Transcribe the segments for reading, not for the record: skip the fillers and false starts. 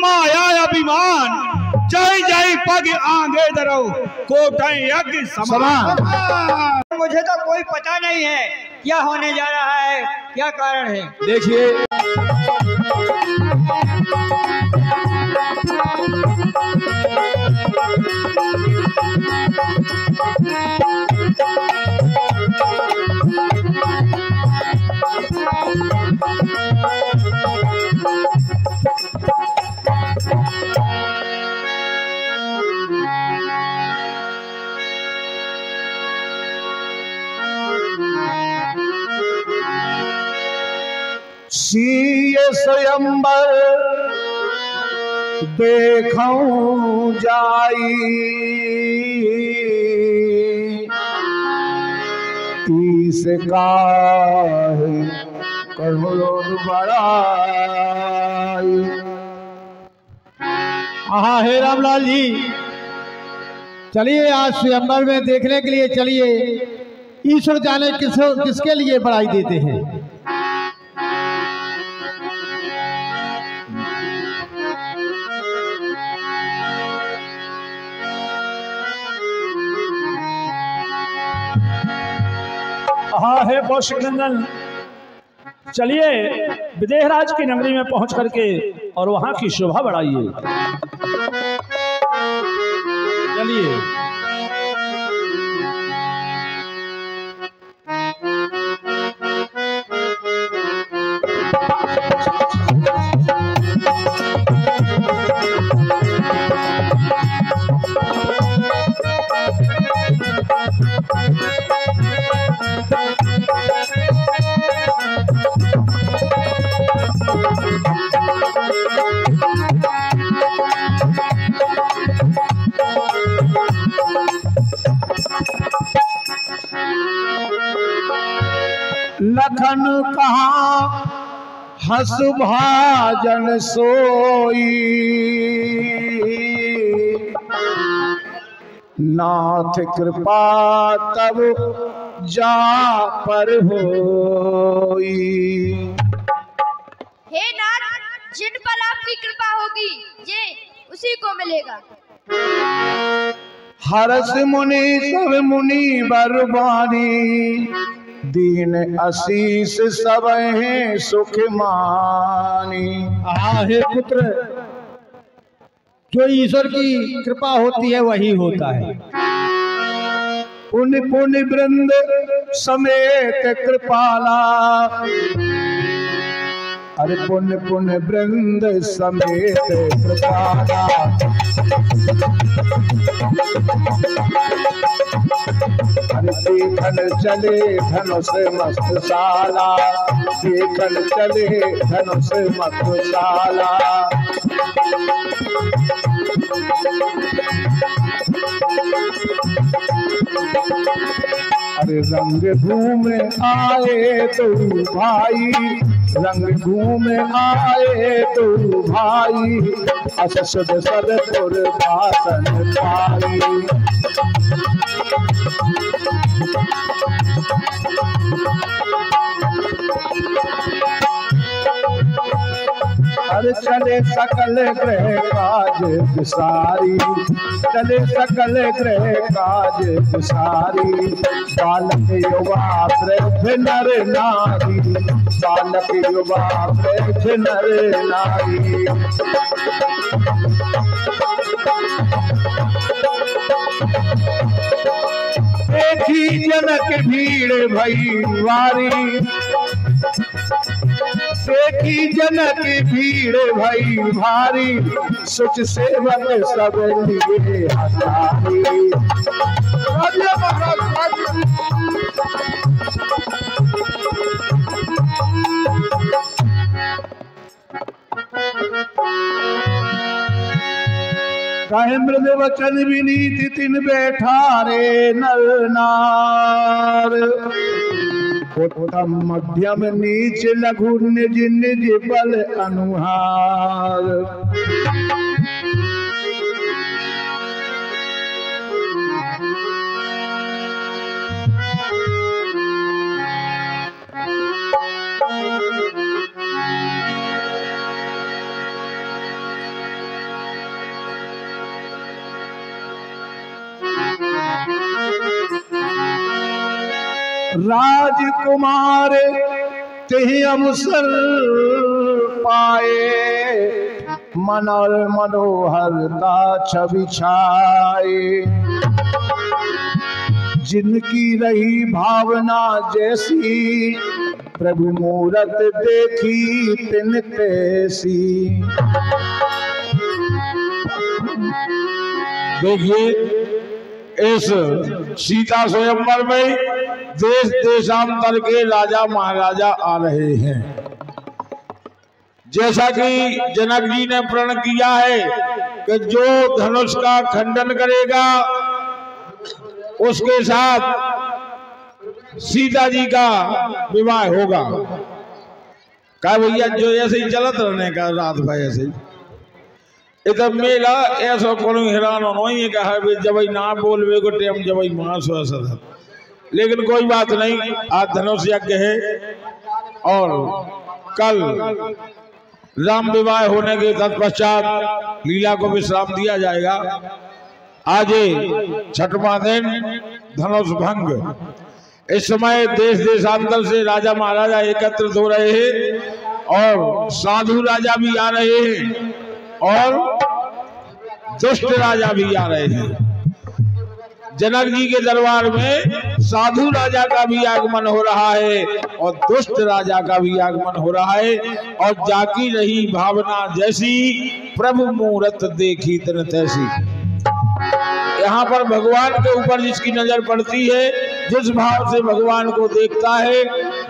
माया अभिमान, जय जय पग आगे दरो कोठे यज्ञ समान। मुझे तो कोई पता नहीं है क्या होने जा रहा है, क्या कारण है। देखिए सीय स्वयंवर देखूं जाई, तीस काहे करोड़ बड़ाई। हाँ हे रामलाल जी, चलिए आज स्वयंवर में देखने के लिए चलिए। ईश्वर जाने किसके लिए बड़ाई देते हैं। हाँ है कौशिक नंदन, चलिए विदेहराज की नगरी में पहुंच करके और वहां की शोभा बढ़ाइए। चलिए लखन कहाँ हंस भाजन सोई, नाथ कृपा तब जा पर होई। हे नाथ, जिन पर आपकी कृपा होगी ये उसी को मिलेगा। हरस मुनि सब मुनि बरबानी, दीन आशीष सब हैं सुख मानी। हाँ हे पुत्र, जो ईश्वर की कृपा होती है वही होता है। पुण्य पुण्य वृंद समेत कृपाला, अरे पुण्य पुण्य वृंद समेत कृपाला। अरे देखन चले धनुष मस्तशाला, देखन चले धनुष मस्तशाला। अरे रंग घूम आए तो भाई, रंग घूम आए तो भाई, अस सुध सदपुर भाषण पाई। अरे चले सकल ग्रह काज विसारी, चले सकल ग्रह काज विसारी। बालक युवा वृद्ध नर नारी, बालक युवा वृद्ध नर नारी। देखी जनक भीड़ भई वारी, देखी जनक भीड़ भई भारी, सुच सेवक सब लिए हतारी। कहे मृद वचन विनीत तिन बैठा रे नर नार, उत्तम मध्यम नीच लघु निज निज बल अनुहार। राजकुमार तेहि अवसर पाए, मन और मनोहरता छवि छाए। जिनकी रही भावना जैसी, प्रभु मूरत देखी तिन तैसी। देखिए इस सीता स्वयंवर में देश देशांतर के राजा महाराजा आ रहे हैं। जैसा कि जनक जी ने प्रण किया है कि जो धनुष का खंडन करेगा उसके साथ सीता जी का विवाह होगा। कहा भैया जो ऐसे ही चलत रहने का रात भाई ऐसे ही इधर मेला ऐसा कोनो हैरान नहीं कहा जब ना बोलवे को टेम जब मास हो, लेकिन कोई बात नहीं। आज धनुष यज्ञ है और कल राम विवाह होने के तत्पश्चात लीला को विश्राम दिया जाएगा। आज 6वां दिन धनुष भंग। इस समय देश देशांतर से राजा महाराजा एकत्रित हो रहे हैं और साधु राजा भी आ रहे हैं और दुष्ट राजा भी आ रहे हैं। जनक जी के दरबार में साधु राजा का भी आगमन हो रहा है और दुष्ट राजा का भी आगमन हो रहा है। और जाकी रही भावना जैसी, प्रभु मूरत देखी तिन तैसी। यहाँ पर भगवान के ऊपर जिसकी नजर पड़ती है, जिस भाव से भगवान को देखता है,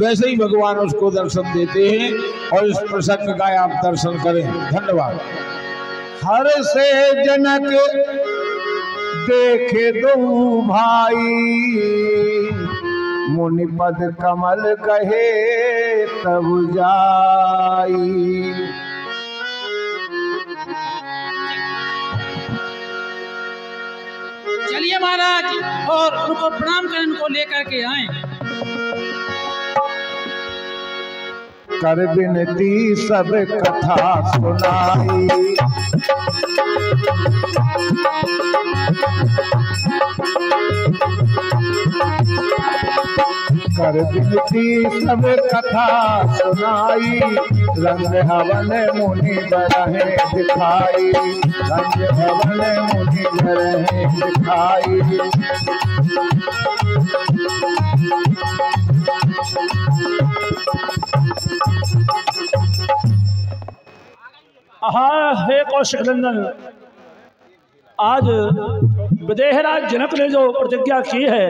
वैसे ही भगवान उसको दर्शन देते हैं। और इस प्रसंग का आप दर्शन करें। धन्यवाद। हर से जनक देखे दो भाई, मुनिपद कमल कहे तब जाई। चलिए महाराज और उनको प्रणाम कर इनको लेकर के आए। कर बिनती सब कथा सुनाई, कर बिनती सब कथा सुनाई। रंग हवन मुनि बरहे दिखाई, रंग हवन मुनि बरहे दिखाई। हाँ हे कौशिक नंदन, आज विदेहराज जनक ने जो प्रतिज्ञा की है,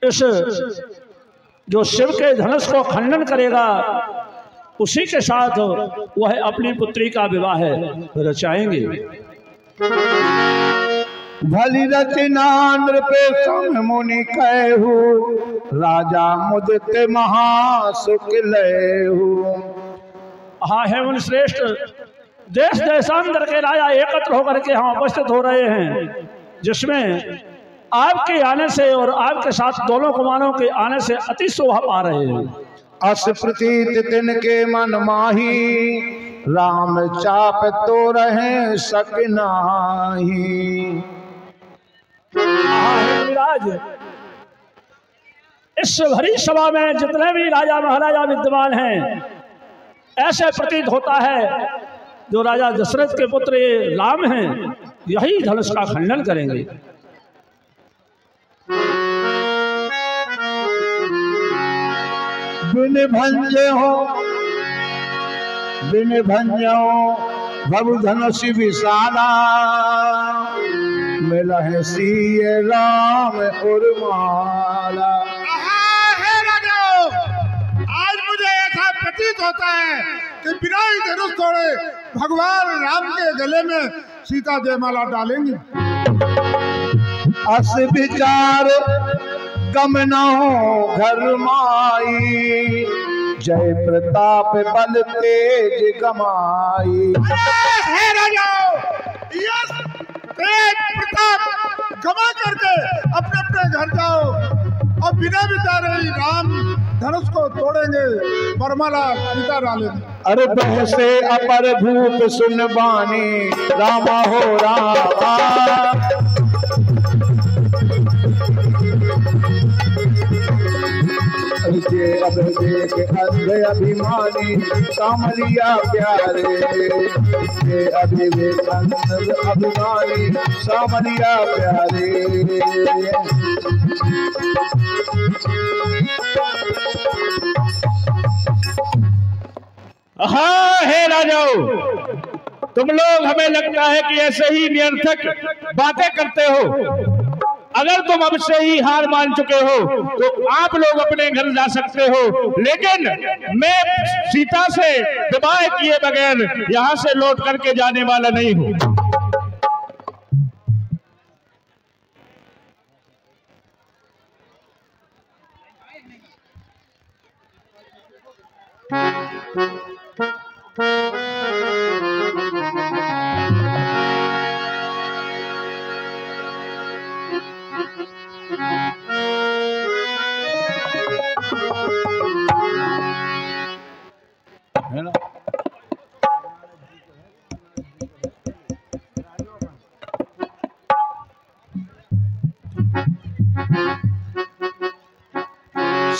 इस जो शिव के धनुष को खंडन करेगा उसी के साथ वह अपनी पुत्री का विवाह रचाएंगे। भली रचना नृपेशम मुनि कहू, राजा मुदित महासुख लेहू। हाँ है मुनि श्रेष्ठ, देश देशांतर के राजा एकत्र होकर के हम उपस्थित हो रहे हैं, जिसमें आपके आने से और आपके साथ दोनों कुमारों के आने से अति शोभा पा रहे हैं। अस प्रतीत तिनके मन माही, राम चाप तो रहे सक नाही। राज इस भरी सभा में जितने भी राजा महाराजा विद्यमान हैं, ऐसे प्रतीत होता है जो राजा दशरथ के पुत्र ये राम हैं, यही धनुष का खंडन करेंगे। बिन भंजे हो भव धनुष विशाला, मिला है सीय राम उर्माला। हे राजाओं, आज मुझे ऐसा प्रतीत होता है कि बिना ही धनुष तोड़े भगवान राम के गले में सीता जयमाला डालेंगी। अस विचार गमना घर माई, जय प्रताप बल तेज कमाई। हे राजाओं, यस तेज प्रताप गमा करके अपने अपने घर जाओ और बिना विचारे ही राम धनुष को तोड़ेंगे, वरमाला सीता डालेंगे। अरे बहसे अपर भूप सुन बानी, रामा हो रामा। ये अब देख अंध अभिमानी सामरिया प्यारे, ये अभी देख अंध अभिमानी सामरिया प्यारे। हाँ हे राजाओं, तुम लोग हमें लगता है कि ऐसे ही निरर्थक बातें करते हो। अगर तुम अब से ही हार मान चुके हो तो आप लोग अपने घर जा सकते हो, लेकिन मैं सीता से विवाह किए बगैर यहाँ से लौट करके जाने वाला नहीं हूँ। है ना?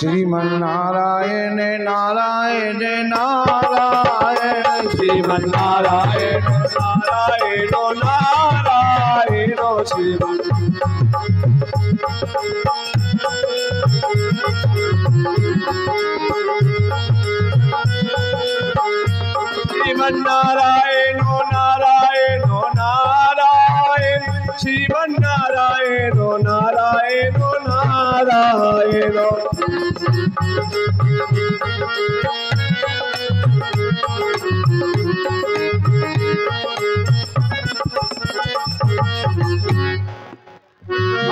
श्रीमन्नारायण नारायण नारायण, श्रीमन्नारायण नारायण नारायण, श्रीमन्नारायण नारायण नारायण, श्रीमन्नारायण नारायण नारायण।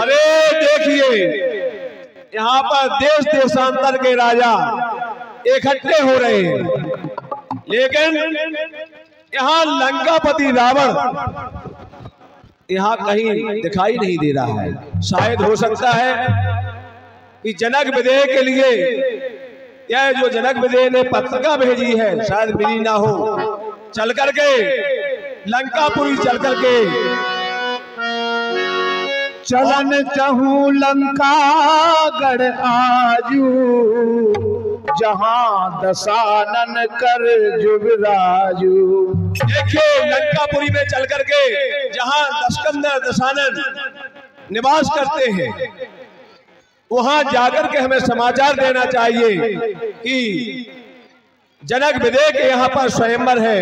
अरे देखिए, यहाँ पर देश देशांतर के राजा इकट्ठे हो रहे हैं, लेकिन यहाँ लंकापति रावण यहाँ कहीं दिखाई नहीं दे रहा है। शायद हो सकता है कि जनक विदेह के लिए यह जो जनक विदेह ने पत्रिका भेजी है शायद मिली ना हो। चल करके लंकापुरी चल करके चलन चहूं लंका गढ़ आजू, जहां दशानन कर जुगराजू। देखिए लंकापुरी में चल करके जहां दशकंदर दशानन निवास करते हैं, वहां जाकर के हमें समाचार देना चाहिए कि जनक विदेह के यहाँ पर स्वयंवर है।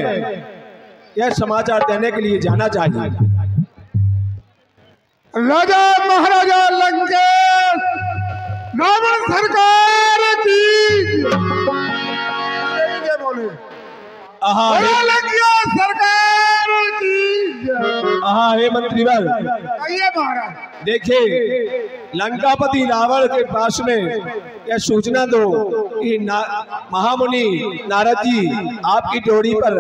यह समाचार देने के लिए जाना चाहिए। राजा महाराजा लंकेश रावण सरकार की बोले, सरकार की। हाँ हे मंत्रीवर, आइए महाराज। देखिए लंकापति रावण के पास में यह सूचना दो कि महामुनि नारद जी आपकी डोरी पर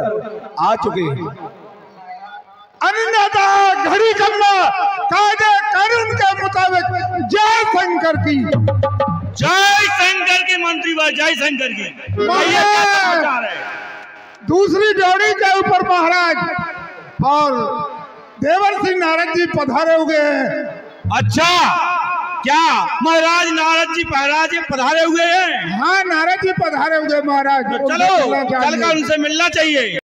आ चुके हैं। अन्नदा घड़ी करना कायदे कानून के मुताबिक। जय शंकर की, जय शंकर की मंत्रीवर, जय शंकर की। दूसरी डोरी के ऊपर महाराज और देवर सिंह नारद जी पधारे हुए हैं। अच्छा, क्या महाराज नारद जी पधारे हुए हैं? हाँ नारद जी पधारे हुए महाराज। चलो चल कर उनसे मिलना चाहिए।